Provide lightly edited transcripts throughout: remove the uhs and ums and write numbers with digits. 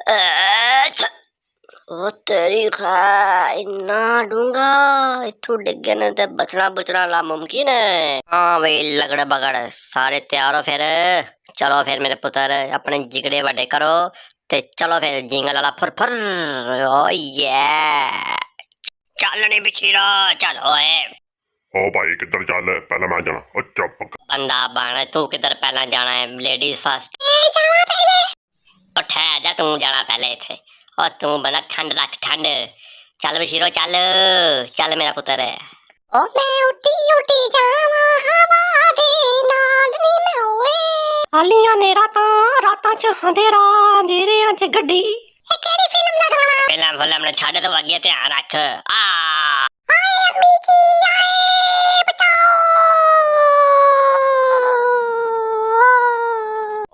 ओ तेरी खा इन्ना डूंगा इथू डिगे ने ते बचना बुचना नामुमकिन है। हाँ भाई लगड़ बगड़ सारे तैयार हो फिर चलो फिर मेरे पुत्र अपने जिगड़े वड्डे करो ते चलो फिर जिंगल वाला फुर फुर ओ ये चल नी बिछीरा चलो ओ भाई किधर चल पहले मैं जाना। ओ चुप बंदा बन तू किधर पहला जाना है लेडीज फर्स्ट उठा जा तू जाना पहले थे और तू बना ठंड रख ठंड चल बशीरो चल चल मेरा पुत्र है ओ मैं उठी उठी जावा हवा दे नाल नी मैं ओए हालियां ने रातां च अंधेरा अंधेरियां च गड्डी ये केड़ी फिल्म दा गाना फिल्म ने छाड़े तो अगे ध्यान रख आ आए अम्मी जी आए बचाओ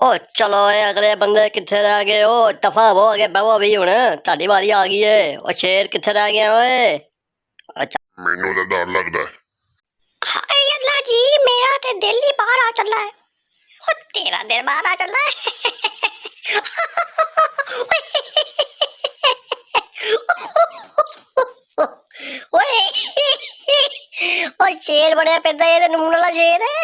ओ चलो अगले बंदे किथे रह गए ओ दफा हो गए बवो भी हुण ताड़ी वारी आ गई है ओ शेर किथे रह गया ओए अच्छा मैनू तो डर लगदा है। हाय अल्लाह जी मेरा ते दिल ही बाहर आ चला है ओ तेरा दिल बाहर आ चला है ओए ओ शेर बड़े फिरदा ये ते नून वाला शेर है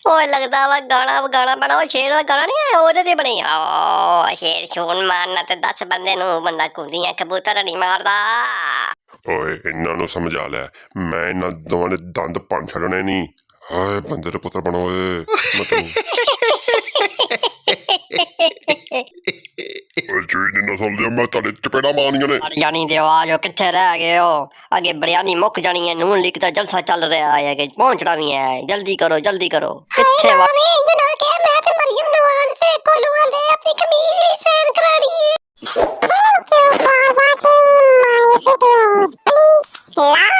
ओए लगदा वा गाना बनाओ शेर दा गाना नहीं है ओदे ते बनी ओ शेर छून मारना ते 10 बंदे नू बंदा कुंदियां कबूतर नहीं मारदा ओए इन्हां नू समझा ले मैं इन्हां दोवां दे दंद भन छड़ने नहीं। हाय बंदे दे पुत्र बनो चीज नस्ल दे मैं ताड़े चपेड़ा मारनियां ने जानी दे आज किथे रह गए हो आगे बड़ियानी मुक जानी है नून लीक दा जलसा चल रहा है कि पहुंचना भी है जल्दी करो किथे मैं ते मरियम नवाज से कोलू वाले अपनी कमीज भी सहन करानी है। Thank you for watching my videos. Please like